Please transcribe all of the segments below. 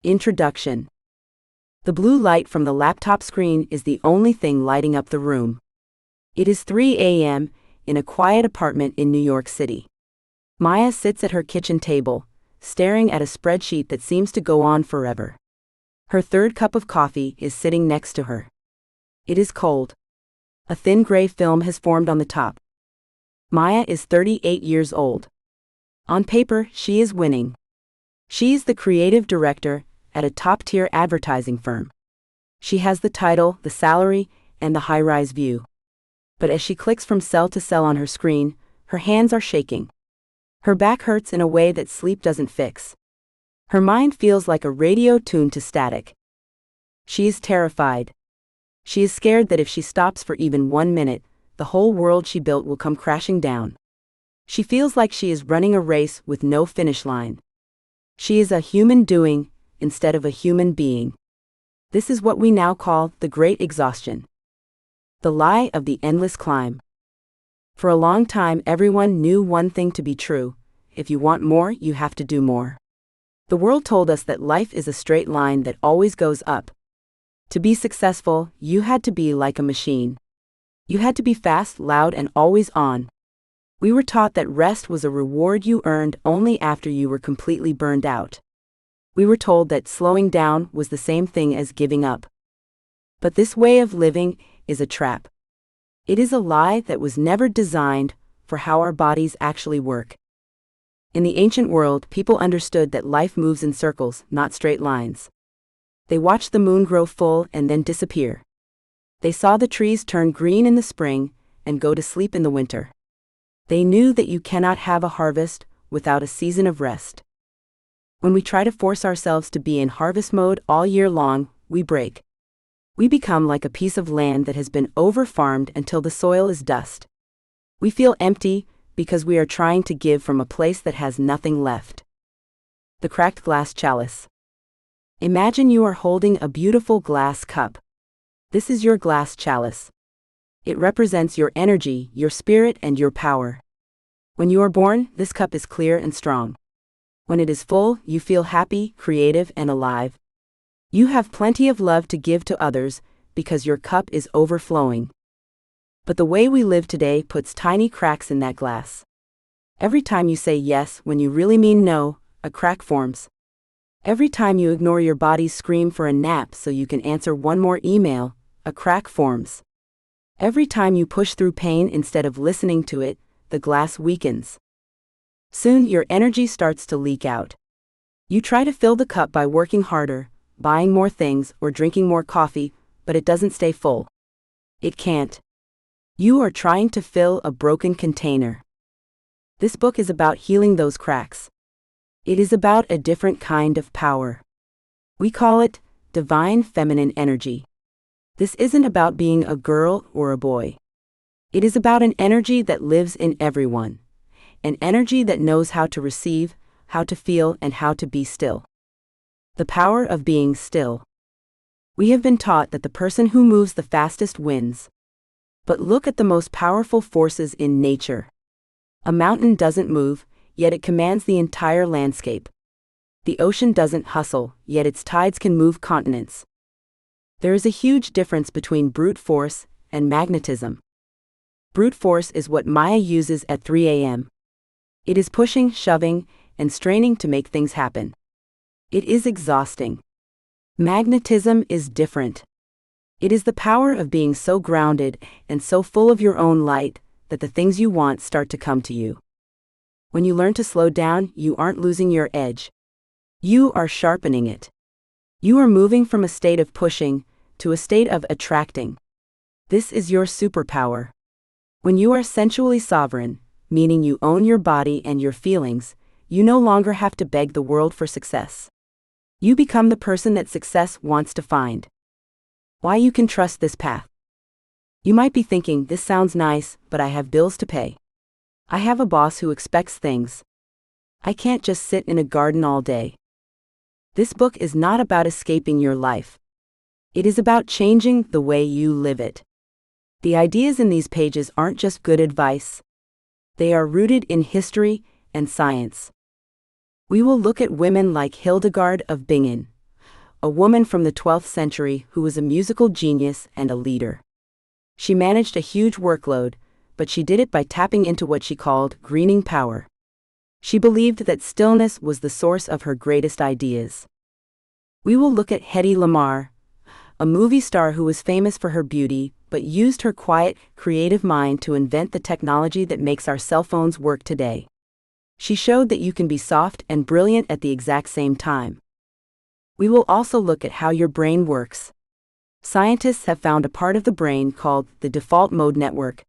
Introduction. The blue light from the laptop screen is the only thing lighting up the room. It is 3 a.m. in a quiet apartment in New York City. Maya sits at her kitchen table, staring at a spreadsheet that seems to go on forever. Her third cup of coffee is sitting next to her. It is cold. A thin gray film has formed on the top. Maya is 38 years old. On paper, she is winning. She is the creative director at a top-tier advertising firm. She has the title, the salary, and the high-rise view. But as she clicks from cell to cell on her screen, her hands are shaking. Her back hurts in a way that sleep doesn't fix. Her mind feels like a radio tuned to static. She is terrified. She is scared that if she stops for even 1 minute, the whole world she built will come crashing down. She feels like she is running a race with no finish line. She is a human doing instead of a human being. This is what we now call the Great Exhaustion. The lie of the endless climb. For a long time, everyone knew one thing to be true: if you want more, you have to do more. The world told us that life is a straight line that always goes up. To be successful, you had to be like a machine. You had to be fast, loud, and always on. We were taught that rest was a reward you earned only after you were completely burned out. We were told that slowing down was the same thing as giving up. But this way of living is a trap. It is a lie that was never designed for how our bodies actually work. In the ancient world, people understood that life moves in circles, not straight lines. They watched the moon grow full and then disappear. They saw the trees turn green in the spring and go to sleep in the winter. They knew that you cannot have a harvest without a season of rest. When we try to force ourselves to be in harvest mode all year long, we break. We become like a piece of land that has been over-farmed until the soil is dust. We feel empty because we are trying to give from a place that has nothing left. The cracked glass chalice. Imagine you are holding a beautiful glass cup. This is your glass chalice. It represents your energy, your spirit, and your power. When you are born, this cup is clear and strong. When it is full, you feel happy, creative, and alive. You have plenty of love to give to others because your cup is overflowing. But the way we live today puts tiny cracks in that glass. Every time you say yes when you really mean no, a crack forms. Every time you ignore your body's scream for a nap so you can answer one more email, a crack forms. Every time you push through pain instead of listening to it, the glass weakens. Soon your energy starts to leak out. You try to fill the cup by working harder, buying more things, or drinking more coffee, but it doesn't stay full. It can't. You are trying to fill a broken container. This book is about healing those cracks. It is about a different kind of power. We call it divine feminine energy. This isn't about being a girl or a boy. It is about an energy that lives in everyone. An energy that knows how to receive, how to feel, and how to be still. The power of being still. We have been taught that the person who moves the fastest wins. But look at the most powerful forces in nature. A mountain doesn't move, yet it commands the entire landscape. The ocean doesn't hustle, yet its tides can move continents. There is a huge difference between brute force and magnetism. Brute force is what Maya uses at 3 a.m. It is pushing, shoving, and straining to make things happen. It is exhausting. Magnetism is different. It is the power of being so grounded and so full of your own light that the things you want start to come to you. When you learn to slow down, you aren't losing your edge. You are sharpening it. You are moving from a state of pushing to a state of attracting. This is your superpower. When you are sensually sovereign, meaning you own your body and your feelings, you no longer have to beg the world for success. You become the person that success wants to find. Why you can trust this path. You might be thinking, this sounds nice, but I have bills to pay. I have a boss who expects things. I can't just sit in a garden all day. This book is not about escaping your life. It is about changing the way you live it. The ideas in these pages aren't just good advice. They are rooted in history and science. We will look at women like Hildegard of Bingen, a woman from the 12th century who was a musical genius and a leader. She managed a huge workload, but she did it by tapping into what she called greening power. She believed that stillness was the source of her greatest ideas. We will look at Hedy Lamarr, a movie star who was famous for her beauty but used her quiet, creative mind to invent the technology that makes our cell phones work today. She showed that you can be soft and brilliant at the exact same time. We will also look at how your brain works. Scientists have found a part of the brain called the default mode network.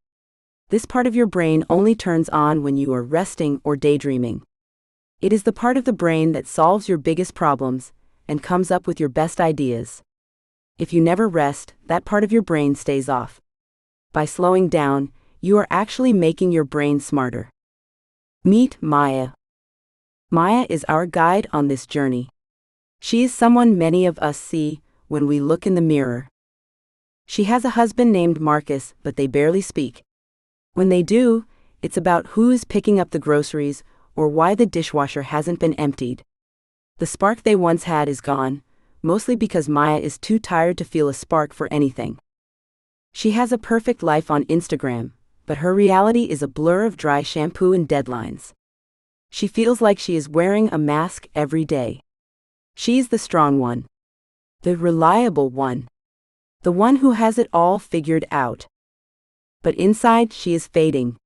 This part of your brain only turns on when you are resting or daydreaming. It is the part of the brain that solves your biggest problems and comes up with your best ideas. If you never rest, that part of your brain stays off. By slowing down, you are actually making your brain smarter. Meet Maya. Maya is our guide on this journey. She is someone many of us see when we look in the mirror. She has a husband named Marcus, but they barely speak. When they do, it's about who is picking up the groceries or why the dishwasher hasn't been emptied. The spark they once had is gone, mostly because Maya is too tired to feel a spark for anything. She has a perfect life on Instagram, but her reality is a blur of dry shampoo and deadlines. She feels like she is wearing a mask every day. She's the strong one. The reliable one. The one who has it all figured out. But inside, she is fading.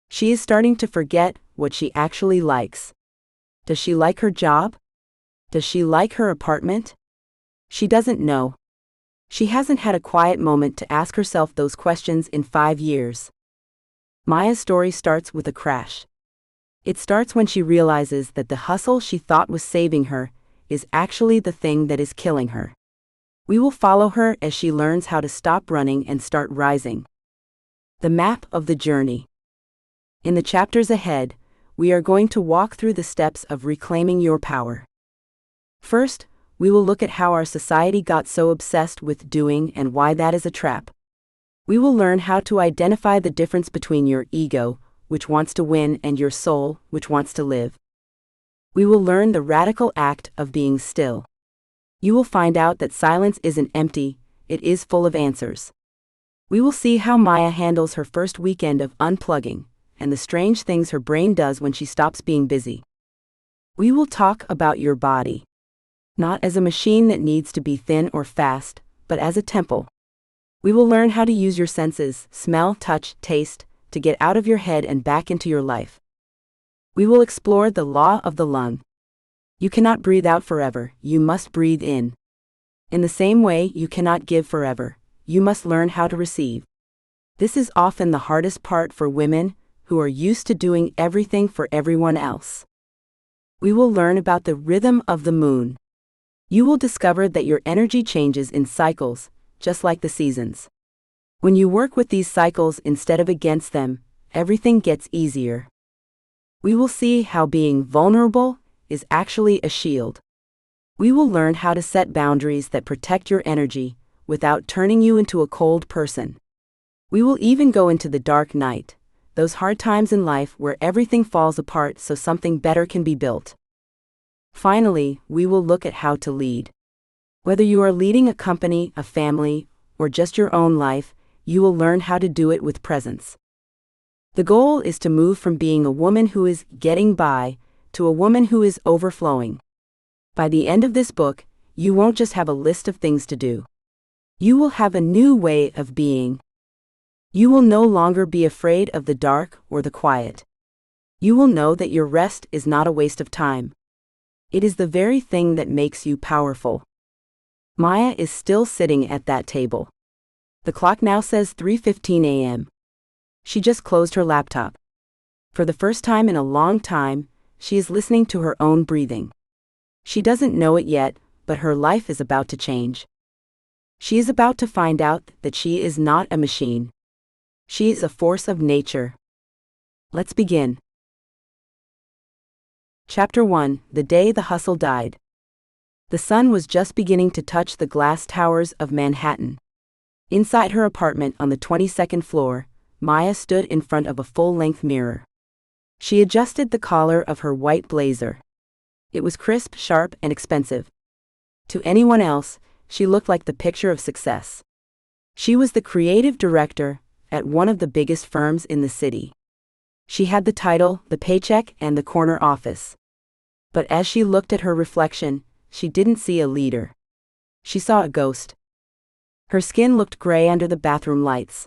She is starting to forget what she actually likes. Does she like her job? Does she like her apartment? She doesn't know. She hasn't had a quiet moment to ask herself those questions in 5 years. Maya's story starts with a crash. It starts when she realizes that the hustle she thought was saving her is actually the thing that is killing her. We will follow her as she learns how to stop running and start rising. The map of the journey. In the chapters ahead, we are going to walk through the steps of reclaiming your power. First, we will look at how our society got so obsessed with doing and why that is a trap. We will learn how to identify the difference between your ego, which wants to win, and your soul, which wants to live. We will learn the radical act of being still. You will find out that silence isn't empty, it is full of answers. We will see how Maya handles her first weekend of unplugging, and the strange things her brain does when she stops being busy. We will talk about your body. Not as a machine that needs to be thin or fast, but as a temple. We will learn how to use your senses, smell, touch, taste, to get out of your head and back into your life. We will explore the law of the lung. You cannot breathe out forever, you must breathe in. In the same way, you cannot give forever, you must learn how to receive. This is often the hardest part for women who are used to doing everything for everyone else. We will learn about the rhythm of the moon. You will discover that your energy changes in cycles, just like the seasons. When you work with these cycles instead of against them, everything gets easier. We will see how being vulnerable is actually a shield. We will learn how to set boundaries that protect your energy without turning you into a cold person. We will even go into the dark night, those hard times in life where everything falls apart so something better can be built. Finally, we will look at how to lead. Whether you are leading a company, a family, or just your own life, you will learn how to do it with presence. The goal is to move from being a woman who is getting by to a woman who is overflowing. By the end of this book, you won't just have a list of things to do. You will have a new way of being. You will no longer be afraid of the dark or the quiet. You will know that your rest is not a waste of time. It is the very thing that makes you powerful. Maya is still sitting at that table. The clock now says 3:15 a.m. She just closed her laptop. For the first time in a long time, she is listening to her own breathing. She doesn't know it yet, but her life is about to change. She is about to find out that she is not a machine. She is a force of nature. Let's begin. Chapter 1: The Day the Hustle Died. The sun was just beginning to touch the glass towers of Manhattan. Inside her apartment on the 22nd floor, Maya stood in front of a full-length mirror. She adjusted the collar of her white blazer. It was crisp, sharp, and expensive. To anyone else, she looked like the picture of success. She was the creative director at one of the biggest firms in the city. She had the title, the paycheck, and the corner office. But as she looked at her reflection, she didn't see a leader. She saw a ghost. Her skin looked gray under the bathroom lights.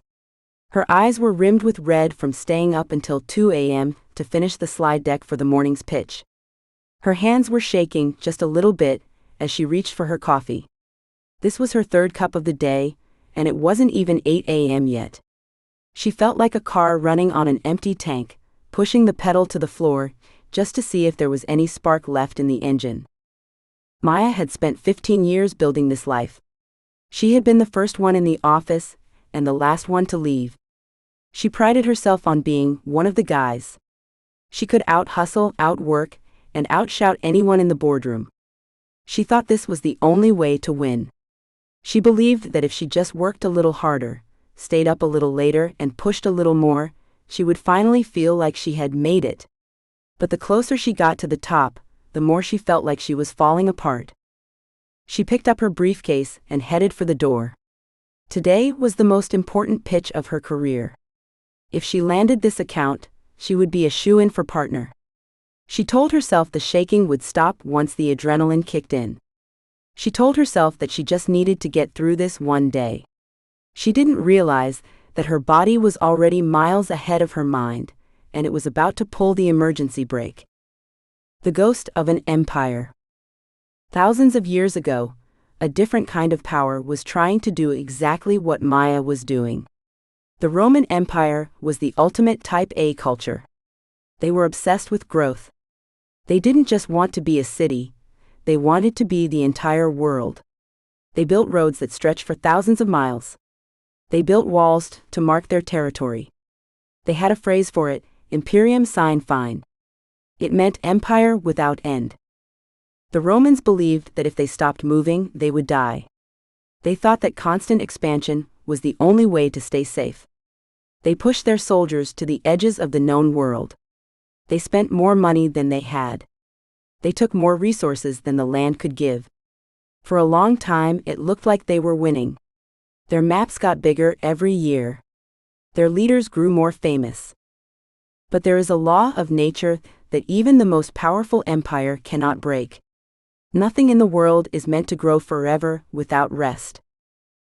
Her eyes were rimmed with red from staying up until 2 a.m. to finish the slide deck for the morning's pitch. Her hands were shaking just a little bit as she reached for her coffee. This was her third cup of the day, and it wasn't even 8 a.m. yet. She felt like a car running on an empty tank, pushing the pedal to the floor just to see if there was any spark left in the engine. Maya had spent 15 years building this life. She had been the first one in the office and the last one to leave. She prided herself on being one of the guys. She could out-hustle, outwork, and outshout anyone in the boardroom. She thought this was the only way to win. She believed that if she just worked a little harder, stayed up a little later, and pushed a little more, she would finally feel like she had made it. But the closer she got to the top, the more she felt like she was falling apart. She picked up her briefcase and headed for the door. Today was the most important pitch of her career. If she landed this account, she would be a shoo-in for partner. She told herself the shaking would stop once the adrenaline kicked in. She told herself that she just needed to get through this one day. She didn't realize that her body was already miles ahead of her mind, and it was about to pull the emergency brake. The ghost of an empire. Thousands of years ago, a different kind of power was trying to do exactly what Maya was doing. The Roman Empire was the ultimate Type A culture. They were obsessed with growth. They didn't just want to be a city, they wanted to be the entire world. They built roads that stretched for thousands of miles. They built walls to mark their territory. They had a phrase for it, imperium sine fine. It meant empire without end. The Romans believed that if they stopped moving, they would die. They thought that constant expansion was the only way to stay safe. They pushed their soldiers to the edges of the known world. They spent more money than they had. They took more resources than the land could give. For a long time, it looked like they were winning. Their maps got bigger every year. Their leaders grew more famous. But there is a law of nature that even the most powerful empire cannot break. Nothing in the world is meant to grow forever without rest.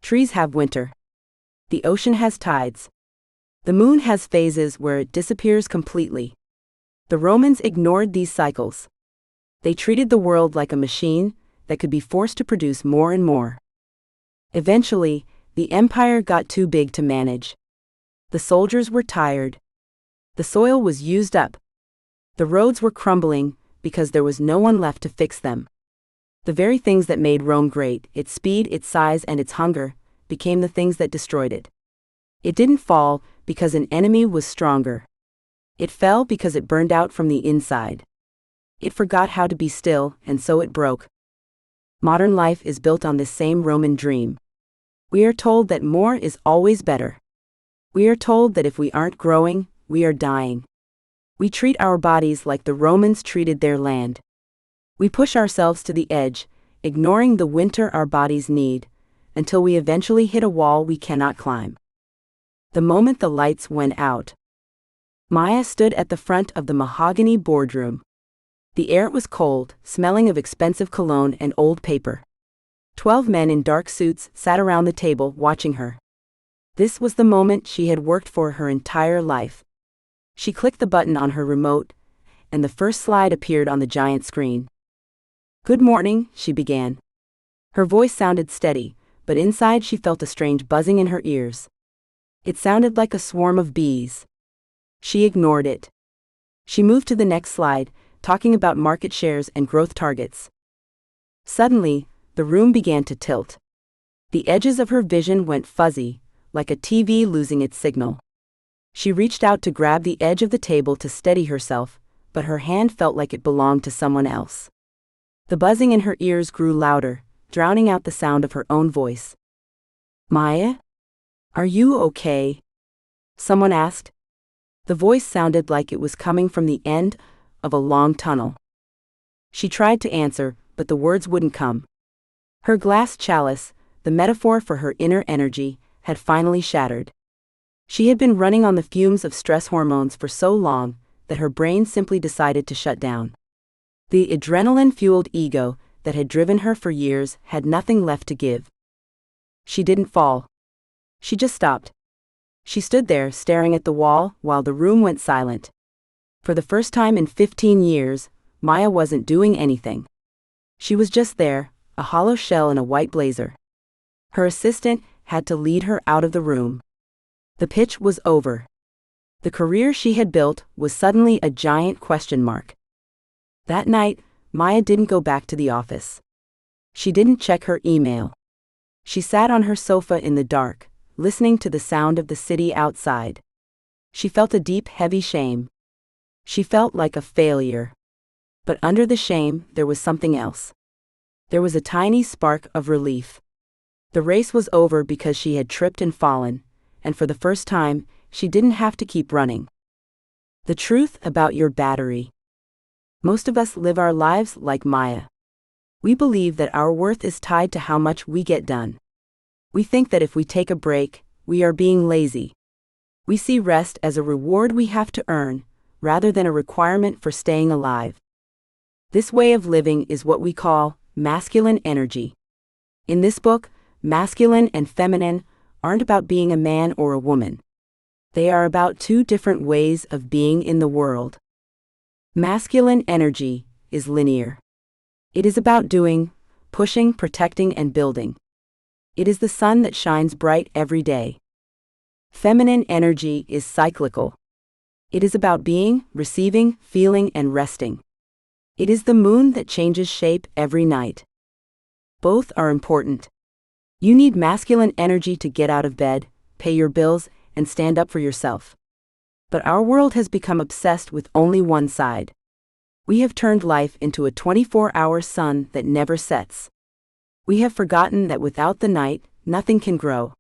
Trees have winter. The ocean has tides. The moon has phases where it disappears completely. The Romans ignored these cycles. They treated the world like a machine that could be forced to produce more and more. Eventually, the empire got too big to manage. The soldiers were tired. The soil was used up. The roads were crumbling because there was no one left to fix them. The very things that made Rome great, its speed, its size, and its hunger, became the things that destroyed it. It didn't fall because an enemy was stronger. It fell because it burned out from the inside. It forgot how to be still, and so it broke. Modern life is built on this same Roman dream. We are told that more is always better. We are told that if we aren't growing, we are dying. We treat our bodies like the Romans treated their land. We push ourselves to the edge, ignoring the winter our bodies need, until we eventually hit a wall we cannot climb. The moment the lights went out, Maya stood at the front of the mahogany boardroom. The air was cold, smelling of expensive cologne and old paper. 12 men in dark suits sat around the table watching her. This was the moment she had worked for her entire life. She clicked the button on her remote, and the first slide appeared on the giant screen. "Good morning," she began. Her voice sounded steady, but inside she felt a strange buzzing in her ears. It sounded like a swarm of bees. She ignored it. She moved to the next slide, talking about market shares and growth targets. Suddenly, the room began to tilt. The edges of her vision went fuzzy, like a TV losing its signal. She reached out to grab the edge of the table to steady herself, but her hand felt like it belonged to someone else. The buzzing in her ears grew louder, drowning out the sound of her own voice. "Maya? Are you okay?" someone asked. The voice sounded like it was coming from the end of a long tunnel. She tried to answer, but the words wouldn't come. Her glass chalice, the metaphor for her inner energy, had finally shattered. She had been running on the fumes of stress hormones for so long that her brain simply decided to shut down. The adrenaline-fueled ego that had driven her for years had nothing left to give. She didn't fall. She just stopped. She stood there staring at the wall while the room went silent. For the first time in 15 years, Maya wasn't doing anything. She was just there, a hollow shell in a white blazer. Her assistant had to lead her out of the room. The pitch was over. The career she had built was suddenly a giant question mark. That night, Maya didn't go back to the office. She didn't check her email. She sat on her sofa in the dark, listening to the sound of the city outside. She felt a deep, heavy shame. She felt like a failure. But under the shame, there was something else. There was a tiny spark of relief. The race was over because she had tripped and fallen, and for the first time, she didn't have to keep running. The truth about your battery. Most of us live our lives like Maya. We believe that our worth is tied to how much we get done. We think that if we take a break, we are being lazy. We see rest as a reward we have to earn, rather than a requirement for staying alive. This way of living is what we call masculine energy. In this book, masculine and feminine aren't about being a man or a woman. They are about two different ways of being in the world. Masculine energy is linear. It is about doing, pushing, protecting, and building. It is the sun that shines bright every day. Feminine energy is cyclical. It is about being, receiving, feeling, and resting. It is the moon that changes shape every night. Both are important. You need masculine energy to get out of bed, pay your bills, and stand up for yourself. But our world has become obsessed with only one side. We have turned life into a 24-hour sun that never sets. We have forgotten that without the night, nothing can grow.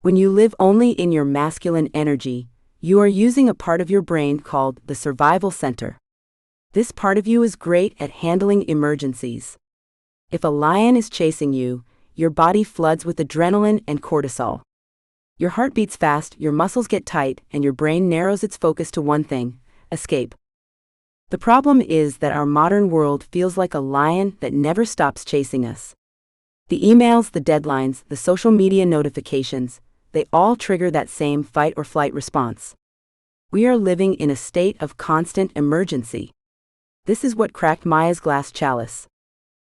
When you live only in your masculine energy, you are using a part of your brain called the survival center. This part of you is great at handling emergencies. If a lion is chasing you, your body floods with adrenaline and cortisol. Your heart beats fast, your muscles get tight, and your brain narrows its focus to one thing: escape. The problem is that our modern world feels like a lion that never stops chasing us. The emails, the deadlines, the social media notifications, they all trigger that same fight or flight response. We are living in a state of constant emergency. This is what cracked Maya's glass chalice.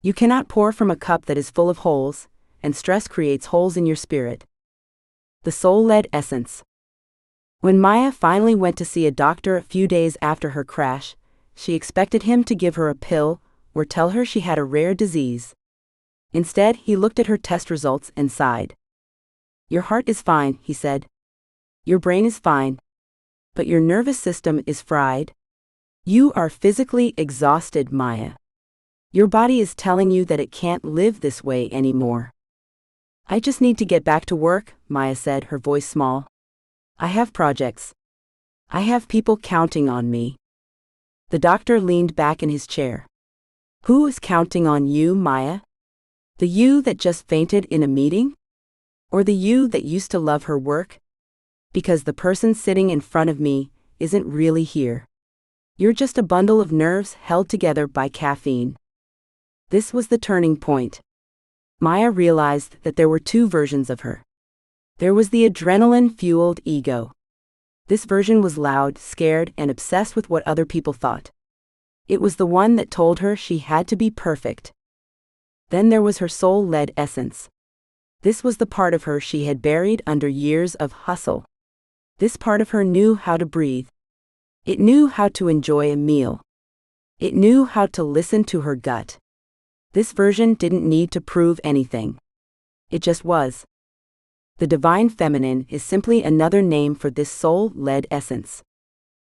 You cannot pour from a cup that is full of holes, and stress creates holes in your spirit. The soul-led essence. When Maya finally went to see a doctor a few days after her crash, she expected him to give her a pill or tell her she had a rare disease. Instead, he looked at her test results and sighed. "Your heart is fine," he said. "Your brain is fine. But your nervous system is fried. You are physically exhausted, Maya. Your body is telling you that it can't live this way anymore." "I just need to get back to work," Maya said, her voice small. "I have projects. I have people counting on me." The doctor leaned back in his chair. "Who is counting on you, Maya? The you that just fainted in a meeting? Or the you that used to love her work? Because the person sitting in front of me isn't really here. You're just a bundle of nerves held together by caffeine." This was the turning point. Maya realized that there were two versions of her. There was the adrenaline-fueled ego. This version was loud, scared, and obsessed with what other people thought. It was the one that told her she had to be perfect. Then there was her soul-led essence. This was the part of her she had buried under years of hustle. This part of her knew how to breathe. It knew how to enjoy a meal. It knew how to listen to her gut. This version didn't need to prove anything. It just was. The divine feminine is simply another name for this soul-led essence.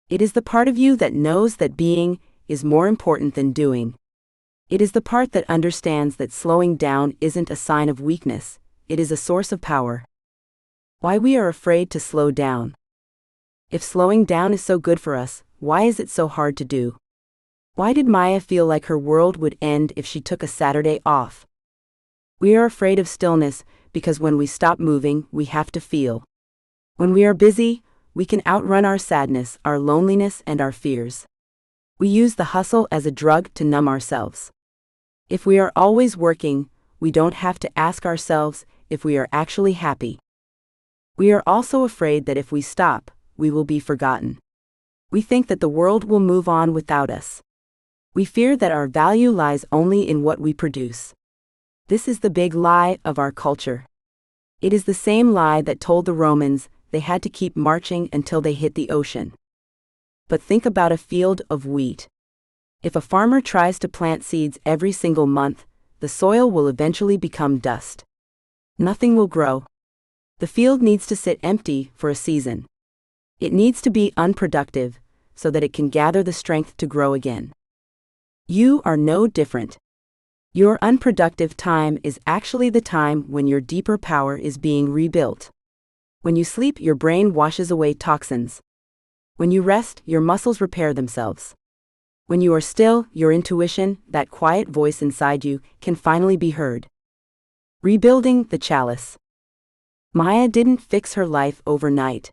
It is the part of you that knows that being is more important than doing. It is the part that understands that slowing down isn't a sign of weakness, it is a source of power. Why we are afraid to slow down. If slowing down is so good for us, why is it so hard to do? Why did Maya feel like her world would end if she took a Saturday off? We are afraid of stillness because when we stop moving, we have to feel. When we are busy, we can outrun our sadness, our loneliness, and our fears. We use the hustle as a drug to numb ourselves. If we are always working, we don't have to ask ourselves if we are actually happy. We are also afraid that if we stop, we will be forgotten. We think that the world will move on without us. We fear that our value lies only in what we produce. This is the big lie of our culture. It is the same lie that told the Romans they had to keep marching until they hit the ocean. But think about a field of wheat. If a farmer tries to plant seeds every single month, the soil will eventually become dust. Nothing will grow. The field needs to sit empty for a season. It needs to be unproductive so that it can gather the strength to grow again. You are no different. Your unproductive time is actually the time when your deeper power is being rebuilt. When you sleep, your brain washes away toxins. When you rest, your muscles repair themselves. When you are still, your intuition, that quiet voice inside you, can finally be heard. Rebuilding the chalice. Maya didn't fix her life overnight.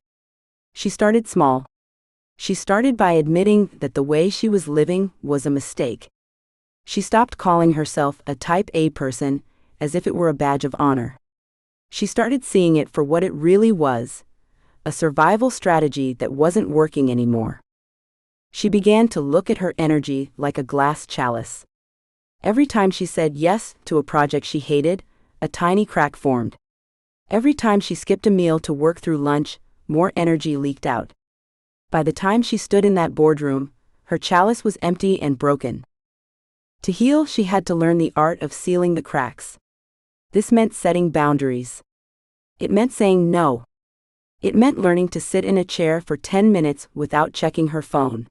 She started small. She started by admitting that the way she was living was a mistake. She stopped calling herself a type A person, as if it were a badge of honor. She started seeing it for what it really was, a survival strategy that wasn't working anymore. She began to look at her energy like a glass chalice. Every time she said yes to a project she hated, a tiny crack formed. Every time she skipped a meal to work through lunch, more energy leaked out. By the time she stood in that boardroom, her chalice was empty and broken. To heal, she had to learn the art of sealing the cracks. This meant setting boundaries. It meant saying no. It meant learning to sit in a chair for 10 minutes without checking her phone.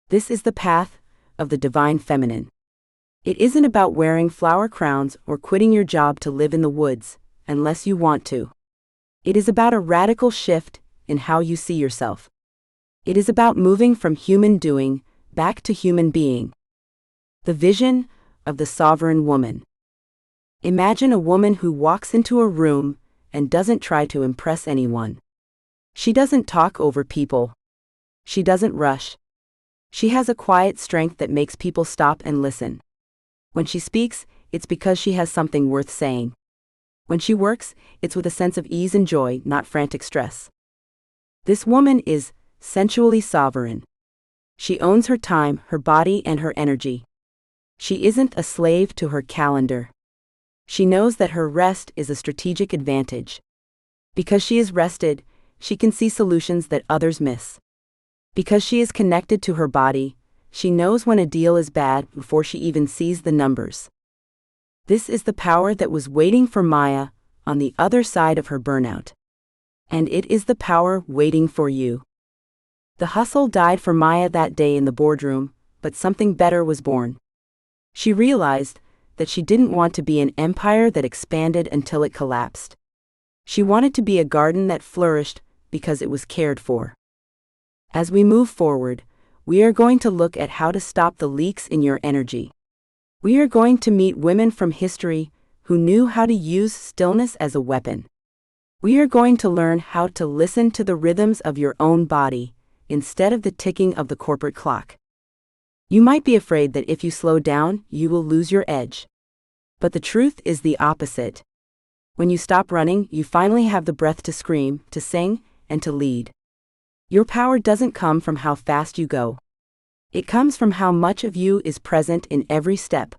This is the path of the divine feminine. It isn't about wearing flower crowns or quitting your job to live in the woods, unless you want to. It is about a radical shift in how you see yourself. It is about moving from human doing back to human being. The vision of the sovereign woman. Imagine a woman who walks into a room and doesn't try to impress anyone. She doesn't talk over people. She doesn't rush. She has a quiet strength that makes people stop and listen. When she speaks, it's because she has something worth saying. When she works, it's with a sense of ease and joy, not frantic stress. This woman is sensually sovereign. She owns her time, her body, and her energy. She isn't a slave to her calendar. She knows that her rest is a strategic advantage. Because she is rested, she can see solutions that others miss. Because she is connected to her body, she knows when a deal is bad before she even sees the numbers. This is the power that was waiting for Maya on the other side of her burnout. And it is the power waiting for you. The hustle died for Maya that day in the boardroom, but something better was born. She realized that she didn't want to be an empire that expanded until it collapsed. She wanted to be a garden that flourished because it was cared for. As we move forward, we are going to look at how to stop the leaks in your energy. We are going to meet women from history who knew how to use stillness as a weapon. We are going to learn how to listen to the rhythms of your own body instead of the ticking of the corporate clock. You might be afraid that if you slow down, you will lose your edge. But the truth is the opposite. When you stop running, you finally have the breath to scream, to sing, and to lead. Your power doesn't come from how fast you go. It comes from how much of you is present in every step.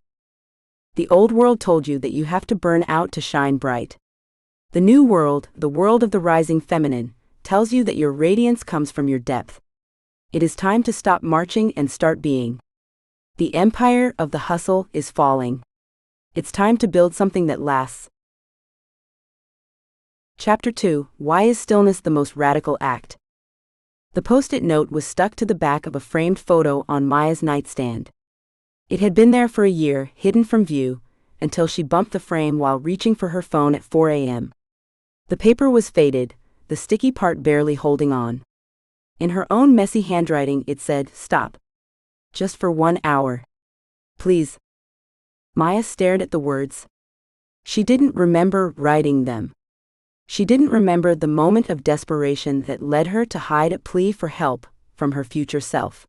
The old world told you that you have to burn out to shine bright. The new world, the world of the rising feminine, tells you that your radiance comes from your depth. It is time to stop marching and start being. The empire of the hustle is falling. It's time to build something that lasts. Chapter 2: Why is stillness the most radical act? The post-it note was stuck to the back of a framed photo on Maya's nightstand. It had been there for a year, hidden from view, until she bumped the frame while reaching for her phone at 4 a.m. The paper was faded, the sticky part barely holding on. In her own messy handwriting it said, "Stop. Just for 1 hour. Please." Maya stared at the words. She didn't remember writing them. She didn't remember the moment of desperation that led her to hide a plea for help from her future self.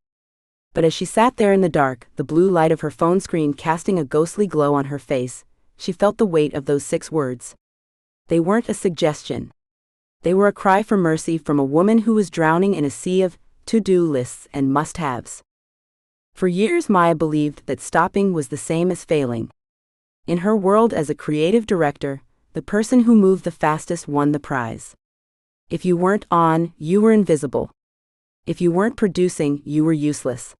But as she sat there in the dark, the blue light of her phone screen casting a ghostly glow on her face, she felt the weight of those 6 words. They weren't a suggestion. They were a cry for mercy from a woman who was drowning in a sea of to-do lists and must-haves. For years, Maya believed that stopping was the same as failing. In her world as a creative director, the person who moved the fastest won the prize. If you weren't on, you were invisible. If you weren't producing, you were useless.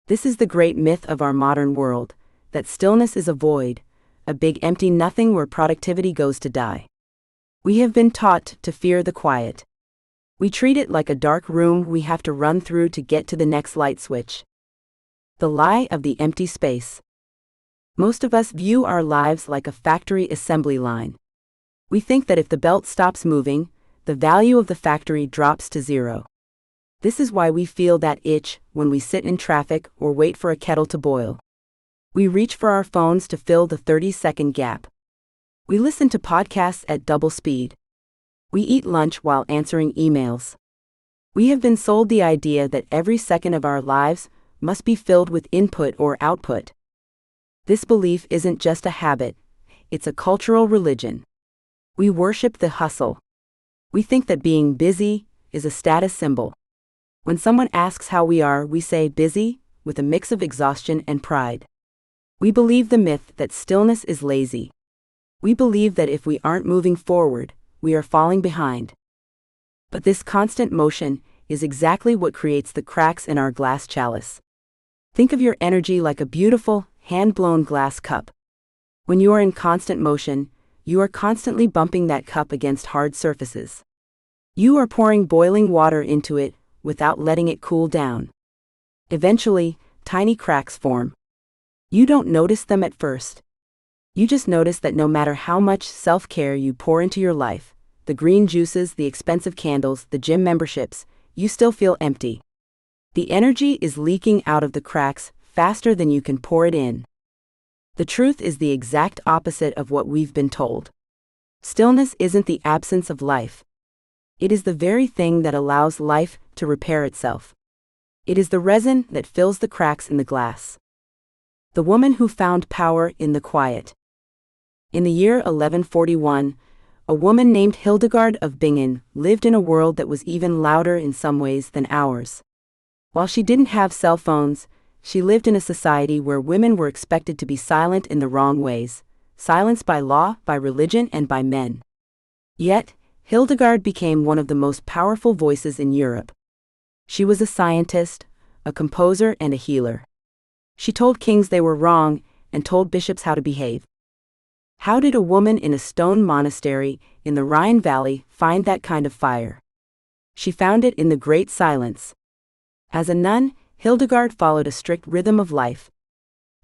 This is the great myth of our modern world, that stillness is a void, a big empty nothing where productivity goes to die. We have been taught to fear the quiet. We treat it like a dark room we have to run through to get to the next light switch. The lie of the empty space. Most of us view our lives like a factory assembly line. We think that if the belt stops moving, the value of the factory drops to 0. This is why we feel that itch when we sit in traffic or wait for a kettle to boil. We reach for our phones to fill the 30-second gap. We listen to podcasts at double speed. We eat lunch while answering emails. We have been sold the idea that every second of our lives must be filled with input or output. This belief isn't just a habit, it's a cultural religion. We worship the hustle. We think that being busy is a status symbol. When someone asks how we are, we say busy, with a mix of exhaustion and pride. We believe the myth that stillness is lazy. We believe that if we aren't moving forward, we are falling behind. But this constant motion is exactly what creates the cracks in our glass chalice. Think of your energy like a beautiful, hand-blown glass cup. When you are in constant motion, you are constantly bumping that cup against hard surfaces. You are pouring boiling water into it without letting it cool down. Eventually, tiny cracks form. You don't notice them at first. You just notice that no matter how much self-care you pour into your life, the green juices, the expensive candles, the gym memberships, you still feel empty. The energy is leaking out of the cracks faster than you can pour it in. The truth is the exact opposite of what we've been told. Stillness isn't the absence of life. It is the very thing that allows life to repair itself. It is the resin that fills the cracks in the glass. The woman who found power in the quiet. In the year 1141, a woman named Hildegard of Bingen lived in a world that was even louder in some ways than ours. While she didn't have cell phones, she lived in a society where women were expected to be silent in the wrong ways, silenced by law, by religion, and by men. Yet, Hildegard became one of the most powerful voices in Europe. She was a scientist, a composer, and a healer. She told kings they were wrong and told bishops how to behave. How did a woman in a stone monastery in the Rhine Valley find that kind of fire? She found it in the great silence. As a nun, Hildegard followed a strict rhythm of life.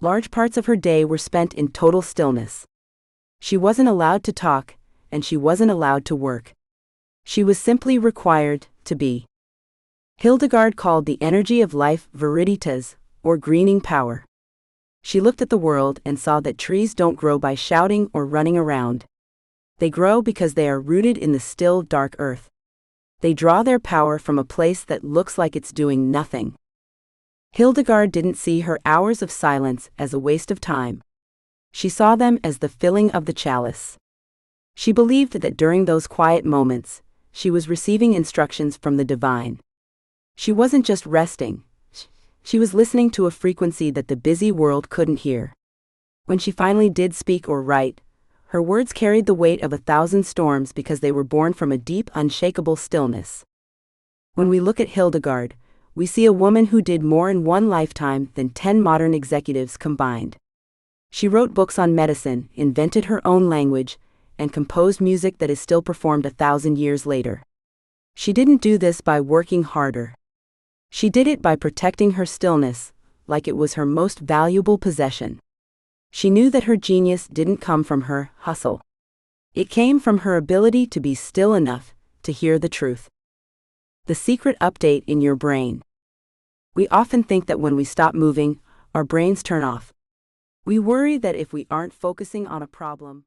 Large parts of her day were spent in total stillness. She wasn't allowed to talk, and she wasn't allowed to work. She was simply required to be. Hildegard called the energy of life viriditas, or greening power. She looked at the world and saw that trees don't grow by shouting or running around. They grow because they are rooted in the still, dark earth. They draw their power from a place that looks like it's doing nothing. Hildegard didn't see her hours of silence as a waste of time. She saw them as the filling of the chalice. She believed that during those quiet moments, she was receiving instructions from the divine. She wasn't just resting. She was listening to a frequency that the busy world couldn't hear. When she finally did speak or write, her words carried the weight of 1,000 storms because they were born from a deep, unshakable stillness. When we look at Hildegard, we see a woman who did more in one lifetime than 10 modern executives combined. She wrote books on medicine, invented her own language, and composed music that is still performed 1,000 years later. She didn't do this by working harder. She did it by protecting her stillness, like it was her most valuable possession. She knew that her genius didn't come from her hustle. It came from her ability to be still enough to hear the truth. The secret update in your brain. We often think that when we stop moving, our brains turn off. We worry that if we aren't focusing on a problem,